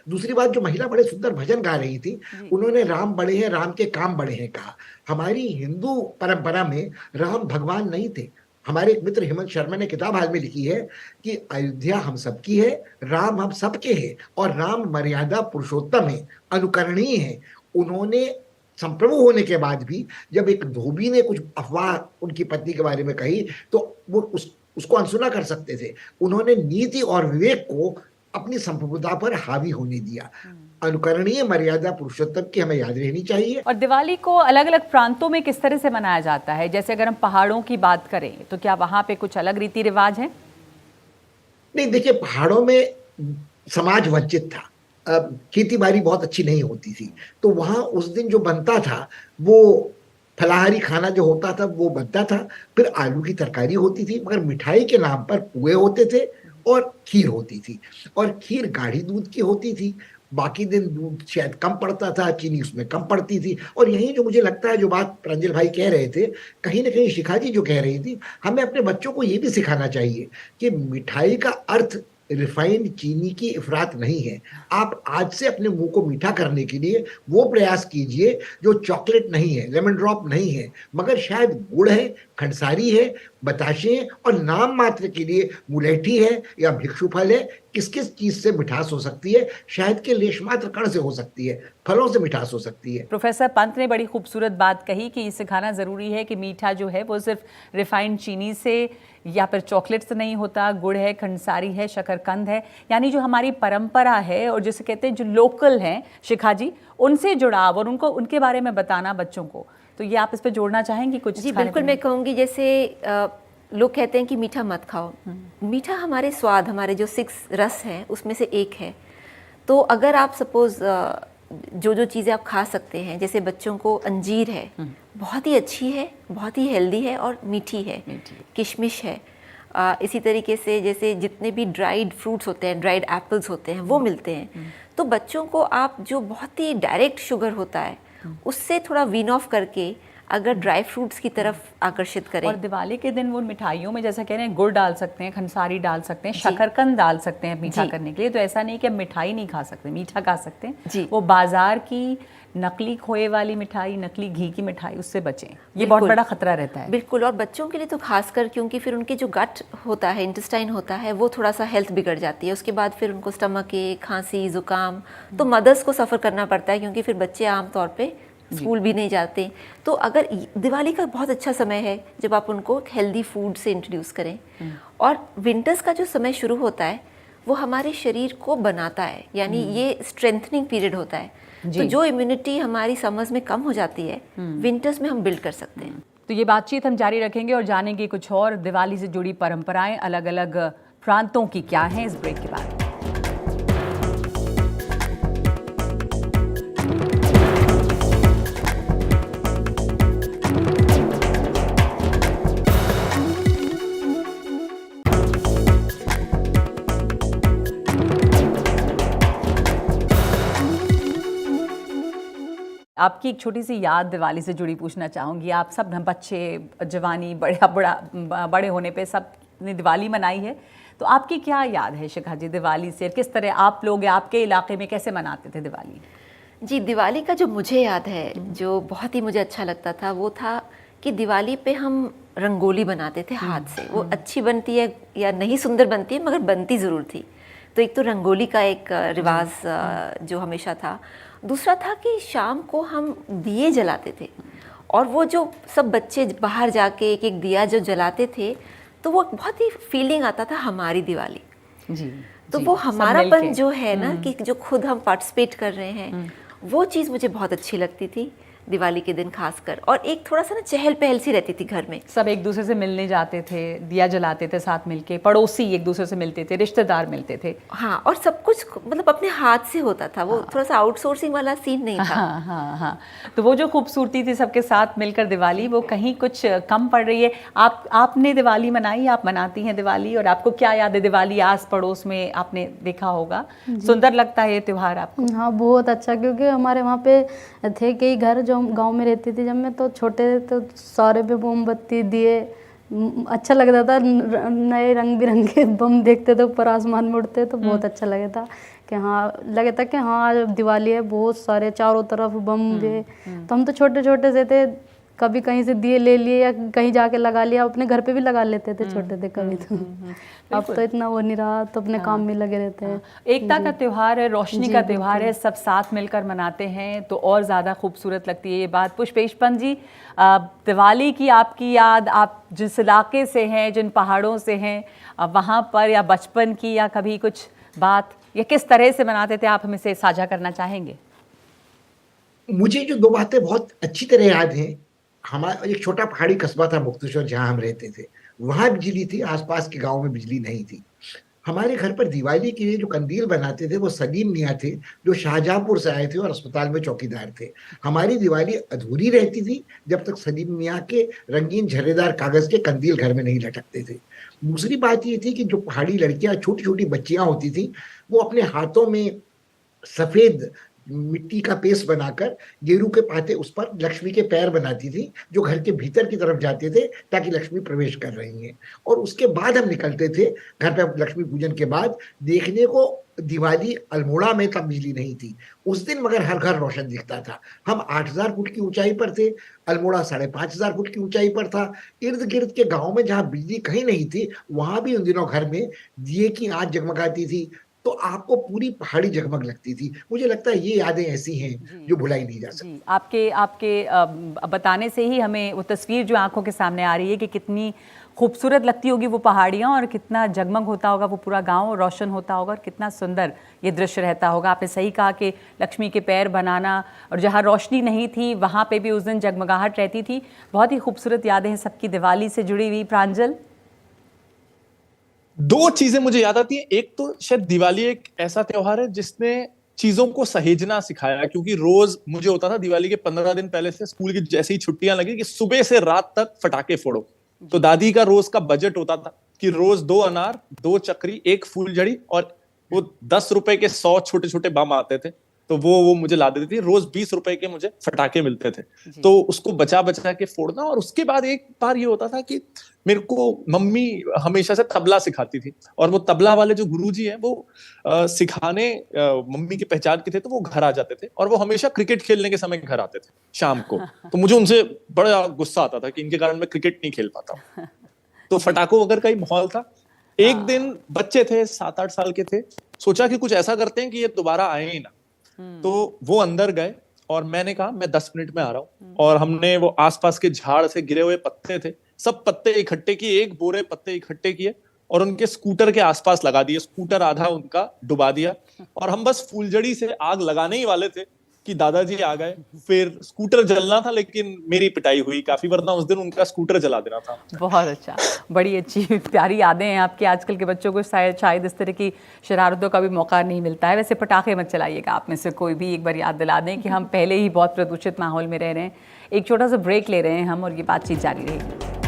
दूसरी बात, जो महिला बड़े सुंदर भजन गा रही थी, उन्होंने राम बड़े हैं, राम के काम बड़े हैं कहा। हमारी हिंदू परंपरा में राम भगवान नहीं थे। हमारे एक मित्र हेमंत शर्मा ने किताब हाल में लिखी है कि अयोध्या हम सबकी है, राम हम सबके हैं, और राम मर्यादा पुरुषोत्तम है, अनुकरणीय है। उन्होंने संप्रभु होने के बाद भी जब एक धोबी ने कुछ अफवाह उनकी पत्नी के बारे में कही, तो वो उसको अनसुना कर सकते थे। उन्होंने नीति और विवेक को अपनी संप्रभुता पर हावी होने दिया। अनुकरणीय, मर्यादा पुरुषोत्तम की हमें याद रहनी चाहिए। और दिवाली को अलग अलग प्रांतों में किस तरह से मनाया जाता है? जैसे अगर हम पहाड़ों की बात करें तो क्या वहाँ पे कुछ अलग रीति रिवाज हैं? नहीं, देखिए, पहाड़ों में समाज वंचित था। खेती बाड़ी बहुत अच्छी नहीं होती थी, तो वहां उस दिन जो बनता था वो फलाहारी खाना जो होता था वो बनता था। फिर आलू की तरकारी होती थी, मगर मिठाई के नाम पर पुए होते थे और खीर होती थी, और खीर गाढ़ी दूध की होती थी। बाकी दिन दूध शायद कम पड़ता था, चीनी उसमें कम पड़ती थी। और यही जो मुझे लगता है, जो बात प्रांजल भाई कह रहे थे, कहीं ना कहीं शिखा जी जो कह रही थी, हमें अपने बच्चों को ये भी सिखाना चाहिए कि मिठाई का अर्थ रिफाइंड चीनी की इफरात नहीं है। आप आज से अपने मुंह को मीठा करने के लिए वो प्रयास कीजिए जो चॉकलेट नहीं है, लेमन ड्रॉप नहीं है, मगर शायद गुड़ है, खंडसारी है, बताशे हैं, और नाम मात्र के लिए मुलैठी है या भिक्षु फल है। किस किस चीज से मिठास हो सकती है? शायद के लेश मात्र कण से हो सकती है, फलों से मिठास हो सकती है। प्रोफेसर पंत ने बड़ी खूबसूरत बात कही कि ये सिखाना ज़रूरी है कि मीठा जो है वो सिर्फ रिफाइंड चीनी से या फिर चॉकलेट से नहीं होता, गुड़ है, खंडसारी है, शकरकंद है, यानी जो हमारी परंपरा है और जिसे कहते हैं जो लोकल हैं, शिखा जी, उनसे जुड़ाव और उनको उनके बारे में बताना बच्चों को। तो ये आप इस पर जोड़ना चाहेंगी कुछ? जी बिल्कुल, मैं कहूँगी जैसे लोग कहते हैं कि मीठा मत खाओ। मीठा हमारे स्वाद, हमारे जो 6 रस हैं उसमें से एक है। तो अगर आप सपोज जो जो चीज़ें आप खा सकते हैं, जैसे बच्चों को अंजीर है, बहुत ही अच्छी है, बहुत ही हेल्दी है और मीठी है। किशमिश है, इसी तरीके से जैसे जितने भी ड्राइड फ्रूट्स होते हैं, ड्राइड एप्पल्स होते हैं, वो मिलते हैं। तो बच्चों को आप जो बहुत ही डायरेक्ट शुगर होता है उससे थोड़ा वीन ऑफ करके अगर ड्राई फ्रूट्स की तरफ आकर्षित करें। और दिवाली के दिन वो मिठाइयों में जैसा कह रहे हैं गुड़ डाल सकते हैं, खंडसारी डाल सकते हैं, शकरकंद डाल सकते हैं मीठा करने के लिए। तो ऐसा नहीं कि हम मिठाई नहीं खा सकते, मीठा खा सकते हैं जी। वो बाजार की नकली खोए वाली मिठाई, नकली घी की मिठाई, उससे बचें, ये बहुत बड़ा खतरा रहता है। बिल्कुल, और बच्चों के लिए तो खासकर, क्योंकि फिर उनके जो गट होता है, इंटेस्टाइन होता है, वो थोड़ा सा हेल्थ बिगड़ जाती है। उसके बाद फिर उनको स्टमक एक, खांसी, जुकाम, तो मदर्स को सफ़र करना पड़ता है, क्योंकि फिर बच्चे आमतौर पर स्कूल भी नहीं जाते। तो अगर दिवाली का बहुत अच्छा समय है जब आप उनको हेल्दी फूड से इंट्रोड्यूस करें। और विंटर्स का जो समय शुरू होता है वो हमारे शरीर को बनाता है, यानी ये स्ट्रेंथनिंग पीरियड होता है। तो जो इम्यूनिटी हमारी समर्स में कम हो जाती है, विंटर्स में हम बिल्ड कर सकते हैं। तो ये बातचीत हम जारी रखेंगे और जानेंगे कुछ और दिवाली से जुड़ी परंपराएं अलग अलग प्रांतों की क्या हैं इस ब्रेक के बाद। आपकी एक छोटी सी याद दिवाली से जुड़ी पूछना चाहूँगी। आप सब बच्चे, जवानी, बड़े होने पे सब ने दिवाली मनाई है, तो आपकी क्या याद है शिखा जी दिवाली से? किस तरह आप लोग आपके इलाके में कैसे मनाते थे दिवाली? जी, दिवाली का जो मुझे याद है, जो बहुत ही मुझे अच्छा लगता था, वो था कि दिवाली पे हम रंगोली बनाते थे हाथ से। वो अच्छी बनती है या नहीं सुंदर बनती है, मगर बनती ज़रूर थी। तो एक तो रंगोली का एक रिवाज जो हमेशा था। दूसरा था कि शाम को हम दिए जलाते थे, और वो जो सब बच्चे बाहर जाके एक एक दिया जो जलाते थे, तो वो बहुत ही फीलिंग आता था हमारी दिवाली। जी तो जी, वो सब हमारापन मिलके। जो है ना, कि जो खुद हम पार्टिसिपेट कर रहे हैं, वो चीज़ मुझे बहुत अच्छी लगती थी दिवाली के दिन खासकर। और एक थोड़ा सा ना चहल पहल सी रहती थी घर में। सब एक दूसरे से मिलने जाते थे, दिया जलाते थे साथ मिलके, पड़ोसी एक दूसरे से मिलते थे, रिश्तेदार मिलते थे। हाँ, और सब कुछ मतलब अपने हाथ से होता था, वो थोड़ा सा आउटसोर्सिंग वाला सीन नहीं था। हाँ हाँ हाँ, तो वो जो खूबसूरती थी सबके साथ मिलकर दिवाली, वो कहीं कुछ कम पड़ रही है। आपने दिवाली मनाई, आप मनाती हैं दिवाली, और आपको क्या याद है दिवाली आस पड़ोस में आपने देखा होगा? सुंदर लगता है ये त्योहार आपको? हाँ, बहुत अच्छा, क्योंकि हमारे वहाँ पे थे कई घर जो हम गांव में रहती थी जब मैं, तो छोटे तो सारे पे मोमबत्ती दिए, अच्छा लगता था। नए रंग बिरंगे बम देखते थे ऊपर आसमान में उड़ते, तो बहुत अच्छा लगता कि हाँ, लगे था कि हाँ आज दिवाली है, बहुत सारे चारों तरफ बम भी। तो हम तो छोटे छोटे से थे, कभी कहीं से दिए ले लिए या कहीं जाके लगा लिया, अपने घर पे भी लगा लेते थे छोटे थे कभी तो। अब तो इतना वो नहीं रहा, तो अपने काम में लगे रहते हैं। एकता का त्योहार है, रोशनी का त्योहार है, सब साथ मिलकर मनाते हैं तो और ज़्यादा खूबसूरत लगती है ये बात। पुष्पेश पंत जी, दिवाली की आपकी याद, आप जिस इलाके से हैं, जिन पहाड़ों से हैं, वहाँ पर या बचपन की या कभी कुछ बात, या किस तरह से मनाते थे, आप हमें से साझा करना चाहेंगे? मुझे जो दो बातें बहुत अच्छी तरह याद हैं, हमारा एक छोटा पहाड़ी कस्बा था मुक्तेश्वर जहाँ हम रहते थे, वहाँ बिजली थी, आसपास के गाँव में बिजली नहीं थी। हमारे घर पर दिवाली के लिए जो कंदील बनाते थे वो सलीम मियाँ थे, जो शाहजहाँपुर से आए थे और अस्पताल में चौकीदार थे। हमारी दिवाली अधूरी रहती थी जब तक सलीम मियाँ के रंगीन झर्रेदार कागज के कंदील घर में नहीं लटकते थे। दूसरी बात ये थी कि जो पहाड़ी लड़कियाँ, छोटी-छोटी बच्चियाँ होती थीं, वो अपने हाथों में सफेद मिट्टी का पेस्ट बनाकर गेरू के पाते उस पर लक्ष्मी के पैर बनाती थी, जो घर के भीतर की तरफ जाते थे ताकि लक्ष्मी प्रवेश कर रही हैं। और उसके बाद हम निकलते थे घर पे लक्ष्मी पूजन के बाद देखने को दिवाली अल्मोड़ा में, तब बिजली नहीं थी उस दिन, मगर हर घर रोशन दिखता था। हम 8,000 फुट की ऊंचाई पर थे, अल्मोड़ा 5,500 फुट की ऊंचाई पर था। इर्द गिर्द के गाँव में जहाँ बिजली कहीं नहीं थी, वहां भी उन दिनों घर में दिए की आंच जगमगाती थी, तो आपको पूरी पहाड़ी जगमग लगती थी। मुझे लगता है ये यादें ऐसी हैं जो भुलाई नहीं जा सकती। जी, आपके बताने से ही हमें वो तस्वीर जो आंखों के सामने आ रही है कि कितनी खूबसूरत लगती होगी वो पहाड़ियाँ, और कितना जगमग होता होगा वो पूरा गांव, रोशन होता होगा, और कितना सुंदर ये दृश्य रहता होगा। आपने सही कहा कि लक्ष्मी के पैर बनाना, और जहाँ रोशनी नहीं थी वहाँ पे भी उस दिन जगमगाहट रहती थी। बहुत ही खूबसूरत यादें हैं सबकी दिवाली से जुड़ी हुई। प्रांजल? दो चीजें मुझे याद आती हैं। एक तो शायद दिवाली एक ऐसा त्योहार है जिसने चीजों को सहेजना सिखाया, क्योंकि रोज मुझे होता था दिवाली के 15 दिन पहले से स्कूल की जैसे ही छुट्टियां लगी कि सुबह से रात तक फटाके फोड़ो। तो दादी का रोज का बजट होता था कि रोज 2 अनार, 2 चक्री, 1 फूलझड़ी, और वो 10 रुपए के 100 छोटे छोटे बम आते थे, तो वो मुझे ला देती थी। रोज 20 रुपए के मुझे फटाके मिलते थे, तो उसको बचा बचा के फोड़ना। और उसके बाद एक बार ये होता था कि मेरे को मम्मी हमेशा से तबला सिखाती थी, और वो तबला वाले जो गुरुजी हैं वो सिखाने मम्मी की पहचान के थे, तो वो घर आ जाते थे, और वो हमेशा क्रिकेट खेलने के समय घर आते थे शाम को। तो मुझे उनसे बड़ा गुस्सा आता था कि इनके कारण मैं क्रिकेट नहीं खेल पाता हूँ। तो फटाकों वगैरह का ही माहौल था। एक दिन बच्चे थे, 7-8 साल के थे, सोचा कि कुछ ऐसा करते हैं कि ये दोबारा आए ही ना। तो वो अंदर गए और मैंने कहा मैं 10 मिनट में आ रहा हूँ, और हमने वो आसपास के झाड़ से गिरे हुए पत्ते थे, सब पत्ते इकट्ठे किए, 1 बोरे पत्ते इकट्ठे किए और उनके स्कूटर के आसपास लगा दिए। स्कूटर आधा उनका डुबा दिया, और हम बस फूलझड़ी से आग लगाने ही वाले थे कि दादाजी आ गए। फिर स्कूटर जलना था, लेकिन मेरी पिटाई हुई काफी, वरना उस दिन उनका स्कूटर जला देना था। बहुत अच्छा, बड़ी अच्छी प्यारी यादें हैं आपके। आजकल के बच्चों को शायद इस तरह की शरारतों का भी मौका नहीं मिलता है। वैसे पटाखे मत चलाइएगा, आप में से कोई भी एक बार याद दिला दें कि हम पहले ही बहुत प्रदूषित माहौल में रह रहे हैं। एक छोटा सा ब्रेक ले रहे हैं हम, और ये बातचीत जारी रहेगी।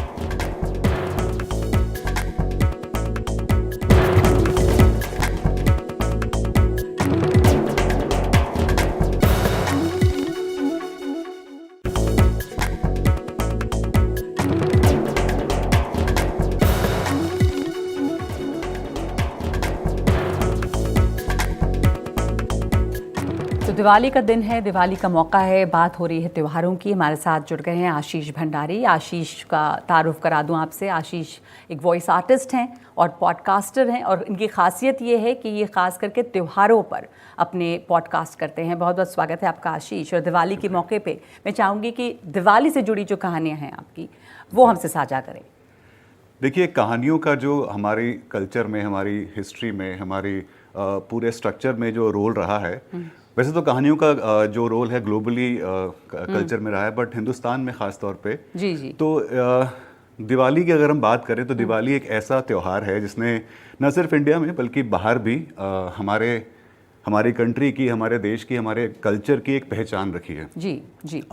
दिवाली का दिन है, दिवाली का मौका है, बात हो रही है त्योहारों की। हमारे साथ जुड़ गए हैं आशीष भंडारी। आशीष का तारुफ करा दूं आपसे। आशीष एक वॉइस आर्टिस्ट हैं और पॉडकास्टर हैं, और इनकी खासियत ये है कि ये खास करके त्योहारों पर अपने पॉडकास्ट करते हैं। बहुत बहुत स्वागत है आपका आशीष। और दिवाली के मौके पे मैं चाहूँगी कि दिवाली से जुड़ी जो कहानियाँ हैं आपकी, वो हमसे साझा करें। देखिए, कहानियों का जो हमारी कल्चर में, हमारी हिस्ट्री में, हमारी पूरे स्ट्रक्चर में जो रोल रहा है, वैसे तो कहानियों का जो रोल है ग्लोबली कल्चर में रहा है, बट हिंदुस्तान में ख़ास तौर पे जी। तो दिवाली की अगर हम बात करें तो दिवाली एक ऐसा त्यौहार है जिसने न सिर्फ इंडिया में बल्कि बाहर भी हमारी कंट्री की, हमारे देश की, हमारे कल्चर की एक पहचान रखी है। जी।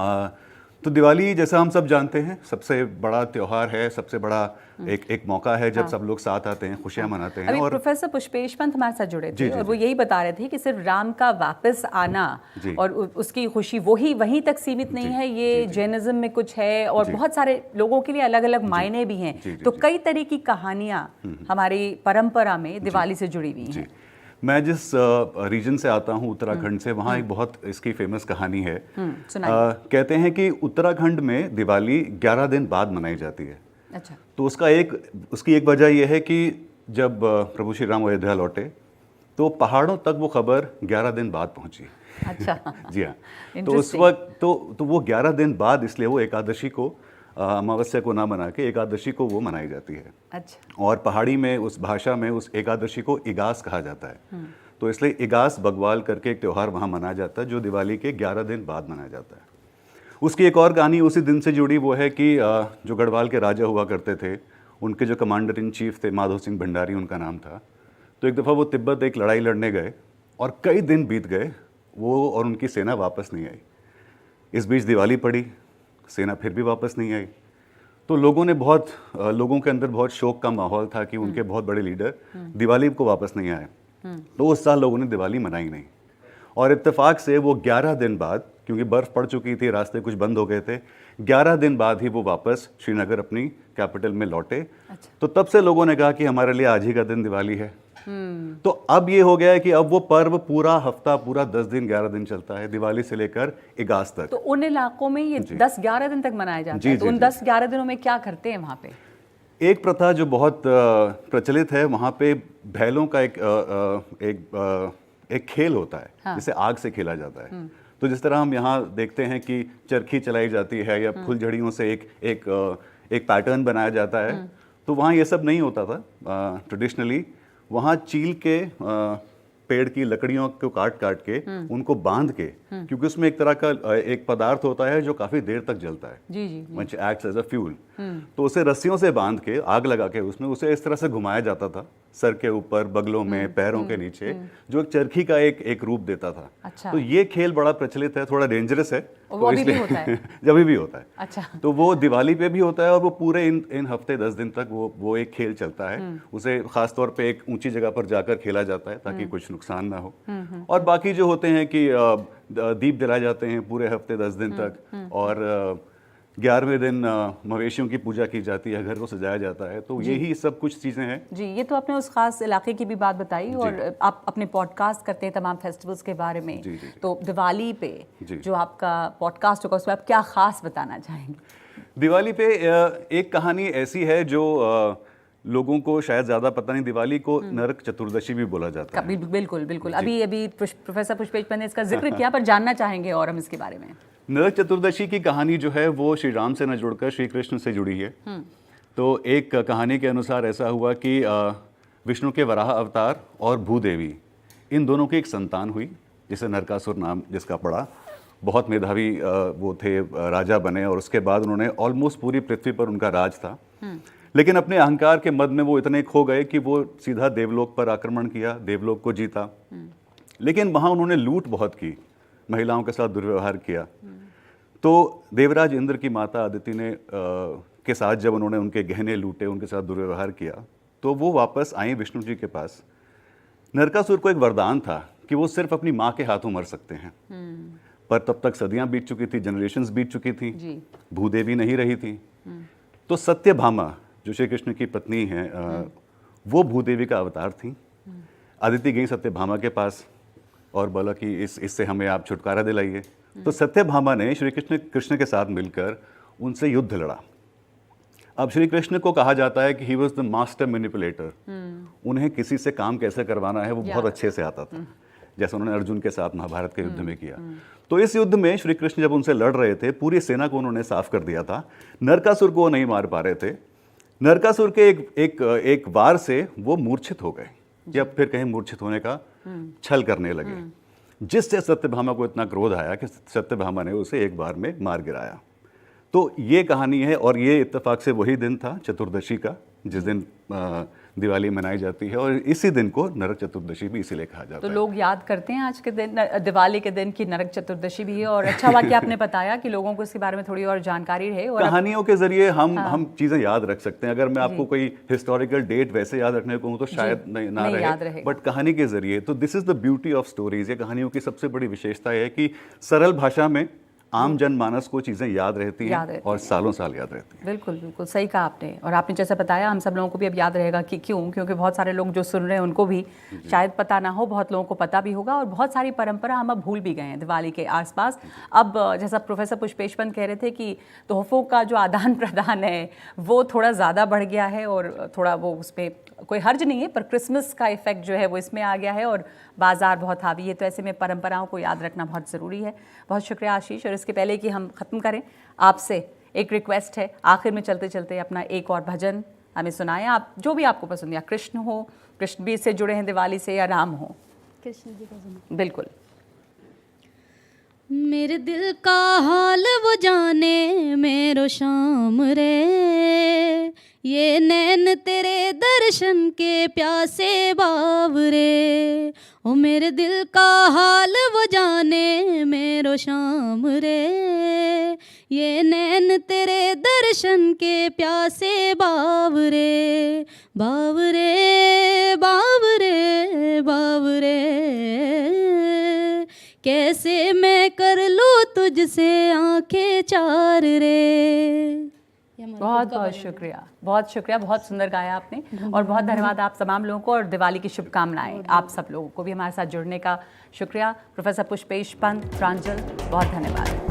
तो दिवाली, जैसा हम सब जानते हैं, सबसे बड़ा त्यौहार है, सबसे बड़ा एक मौका है जब सब लोग साथ आते हैं, खुशियां मनाते हैं। अभी और प्रोफेसर पुष्पेश पंत हमारे साथ जुड़े थे जी, और वो यही बता रहे थे कि सिर्फ राम का वापस आना और उसकी खुशी वहीं तक सीमित नहीं है। ये जैनिज्म में कुछ है और बहुत सारे लोगों के लिए अलग अलग मायने भी हैं। तो कई तरह की कहानियां हमारी परंपरा में दिवाली से जुड़ी हुई हैं। मैं जिस रीजन से आता हूँ, उत्तराखंड से, वहाँ एक बहुत इसकी फेमस कहानी है। कहते हैं कि उत्तराखंड में दिवाली 11 दिन बाद मनाई जाती है। अच्छा। तो उसकी एक वजह यह है कि जब प्रभु श्री राम अयोध्या लौटे तो पहाड़ों तक वो खबर 11 दिन बाद पहुंची। अच्छा। जी हाँ। तो उस वक्त तो वो 11 दिन बाद, इसलिए वो एकादशी को, अमावस्या को ना मना के एकादशी को वो मनाई जाती है। अच्छा। और पहाड़ी में, उस भाषा में, उस एकादशी को इगास कहा जाता है। तो इसलिए इगास बग्वाल करके एक त्यौहार वहाँ मनाया जाता है जो दिवाली के 11 दिन बाद मनाया जाता है। उसकी एक और कहानी उसी दिन से जुड़ी, वो है कि जो गढ़वाल के राजा हुआ करते थे, उनके जो कमांडर इन चीफ थे, माधव सिंह भंडारी उनका नाम था। तो एक दफ़ा वो तिब्बत एक लड़ाई लड़ने गए और कई दिन बीत गए, वो और उनकी सेना वापस नहीं आई। इस बीच दिवाली पड़ी, सेना फिर भी वापस नहीं आई। तो लोगों के अंदर बहुत शोक का माहौल था कि उनके बहुत बड़े लीडर दिवाली को वापस नहीं आए। तो उस साल लोगों ने दिवाली मनाई नहीं, और इत्तेफाक से वो 11 दिन बाद, क्योंकि बर्फ़ पड़ चुकी थी, रास्ते कुछ बंद हो गए थे, 11 दिन बाद ही वो वापस श्रीनगर अपनी कैपिटल में लौटे। अच्छा। तो तब से लोगों ने कहा कि हमारे लिए आज ही का दिन दिवाली है। तो अब ये हो गया है कि अब वो पर्व पूरा हफ्ता, पूरा 10 दिन 11 दिन चलता है, दिवाली से लेकर इगास तक। तो उन इलाकों में ये 10-11 दिन तक मनाया जाता है। तो उन 10-11 दिनों में क्या करते हैं वहाँ पे? एक प्रथा जो बहुत प्रचलित है वहाँ पे, बैलों का एक खेल होता है। हाँ। जिसे आग से खेला जाता है। तो जिस तरह हम यहाँ देखते हैं कि चरखी चलाई जाती है या फुलझड़ियों से एक पैटर्न बनाया जाता है, तो वहाँ ये सब नहीं होता था। ट्रेडिशनली वहाँ चील के पेड़ की लकड़ियों को काट के उनको बांध के, क्योंकि उसमें एक तरह का एक पदार्थ होता है जो काफी देर तक जलता है, which acts as a fuel. तो उसे रस्सियों से बांध के, आग लगा के उसमें उसे इस तरह से घुमाया जाता था, सर के ऊपर, बगलों में, पैरों के नीचे, जो एक चरखी का एक रूप देता था। अच्छा। तो ये खेल बड़ा प्रचलित है, थोड़ा डेंजरस है। तो इसलिए होता है। जब भी होता है। अच्छा। तो वो दिवाली पे भी होता है और वो पूरे इन हफ्ते 10 दिन तक वो एक खेल चलता है। उसे खास तौर पे एक ऊंची जगह पर जाकर खेला जाता है ताकि कुछ नुकसान ना हो। और बाकी जो होते हैं कि दीप जलाए जाते हैं पूरे हफ्ते 10 दिन तक, और 11वें दिन मवेशियों की पूजा की जाती है, घर को सजाया जाता है। तो यही सब कुछ चीज़ें हैं। जी, ये तो आपने उस खास इलाके की भी बात बताई, और आप अपने पॉडकास्ट करते हैं तमाम फेस्टिवल्स के बारे में। जी। तो दिवाली पे जो आपका पॉडकास्ट होगा उसमें आप क्या खास बताना चाहेंगे? दिवाली पे एक कहानी ऐसी है जो लोगों को शायद ज़्यादा पता नहीं। दिवाली को नरक चतुर्दशी भी बोला जाता है। बिल्कुल। अभी प्रोफेसर पुष्पेश पंत ने इसका जिक्र किया, पर जानना चाहेंगे और हम इसके बारे में। नरक चतुर्दशी की कहानी जो है वो श्री राम से न जुड़कर श्री कृष्ण से जुड़ी है। तो एक कहानी के अनुसार ऐसा हुआ कि विष्णु के वराह अवतार और भूदेवी, इन दोनों की एक संतान हुई जिसे नरकासुर नाम जिसका पड़ा। बहुत मेधावी वो थे, राजा बने, और उसके बाद उन्होंने ऑलमोस्ट पूरी पृथ्वी पर उनका राज था। लेकिन अपने अहंकार के मद में वो इतने खो गए कि वो सीधा देवलोक पर आक्रमण किया, देवलोक को जीता। लेकिन वहाँ उन्होंने लूट बहुत की, महिलाओं के साथ दुर्व्यवहार किया। तो देवराज इंद्र की माता अदिति ने के साथ जब उन्होंने उनके गहने लूटे, उनके साथ दुर्व्यवहार किया, तो वो वापस आई विष्णु जी के पास। नरकासुर को एक वरदान था कि वो सिर्फ अपनी माँ के हाथों मर सकते हैं, पर तब तक सदियां बीत चुकी थी, जनरेशन्स बीत चुकी थी, भूदेवी नहीं रही थी। तो सत्यभामा जो श्री कृष्ण की पत्नी है, वो भूदेवी का अवतार थी। अदिति गई सत्यभामा के पास, और बोला कि इससे हमें आप छुटकारा दिलाइए। तो सत्यभामा ने श्री कृष्ण के साथ मिलकर उनसे युद्ध लड़ा। अब श्री कृष्ण को कहा जाता है कि he was the master manipulator. उन्हें किसी से काम कैसे करवाना है वो बहुत अच्छे से आता था, जैसे उन्होंने अर्जुन के साथ महाभारत के युद्ध में किया। तो इस युद्ध में श्री कृष्ण जब उनसे लड़ रहे थे, पूरी सेना को उन्होंने साफ कर दिया था। नरकासुर को वो नहीं मार पा रहे थे। नरकासुर के एक वार से वो मूर्छित हो गए, या फिर कहीं मूर्छित होने का छल करने लगे, जिससे सत्यभामा को इतना क्रोध आया कि सत्यभामा ने उसे एक बार में मार गिराया। तो ये कहानी है, और ये इत्तेफाक से वही दिन था चतुर्दशी का, जिस दिन दिवाली मनाई जाती है, और इसी दिन को नरक चतुर्दशी भी इसीलिए कहा जाता है। तो लोग याद करते हैं आज के दिन, दिवाली के दिन की नरक चतुर्दशी भी है। और अच्छा हुआ कि आपने बताया कि लोगों को इसके बारे में थोड़ी और जानकारी रहे। और कहानियों के जरिए हम चीजें याद रख सकते हैं। अगर मैं आपको कोई हिस्टोरिकल डेट वैसे याद रखने को कहूँ तो शायद ना रहे, बट कहानी के जरिए, तो this is the beauty of stories. ये कहानियों की सबसे बड़ी विशेषता है कि सरल भाषा में आम जनमानस को चीज़ें याद रहती हैं और सालों साल याद रहती हैं। बिल्कुल बिल्कुल सही कहा आपने। और आपने जैसा बताया, हम सब लोगों को भी अब याद रहेगा कि क्योंकि बहुत सारे लोग जो सुन रहे हैं उनको भी शायद पता ना हो, बहुत लोगों को पता भी होगा। और बहुत सारी परंपरा हम अब भूल भी गए हैं दिवाली के आसपास। अब जैसा प्रोफेसर पुष्पेश पंत कह रहे थे कि तोहफों का जो आदान प्रदान है वो थोड़ा ज़्यादा बढ़ गया है, और थोड़ा वो उसमें कोई हर्ज नहीं है, पर क्रिसमस का इफेक्ट जो है वो इसमें आ गया है, और बाजार बहुत हावी है। तो ऐसे में परंपराओं को याद रखना बहुत ज़रूरी है। बहुत शुक्रिया आशीष। और इसके पहले कि हम ख़त्म करें, आपसे एक रिक्वेस्ट है, आखिर में चलते चलते अपना एक और भजन हमें सुनाएं, आप जो भी आपको पसंद, या कृष्ण हो, कृष्ण भी से जुड़े हैं दिवाली से, या राम हो। कृष्ण जी का भजन। बिल्कुल। मेरे दिल का हाल वो जाने मेरो शाम रे, ये नैन तेरे दर्शन के प्यासे बावरे। ओ मेरे दिल का हाल वो जाने मेरो शाम रे, ये नैन तेरे दर्शन के प्यासे बावरे। बावरे बावरे बावरे, कैसे मैं कर लूँ तुझसे आंखें चार रे। बहुत बहुत शुक्रिया, बहुत शुक्रिया, बहुत सुंदर गाया आपने। और बहुत धन्यवाद आप तमाम लोगों को, और दिवाली की शुभकामनाएं आप सब लोगों को भी हमारे साथ जुड़ने का शुक्रिया। प्रोफेसर पुष्पेश पंत, प्रांजल, बहुत धन्यवाद।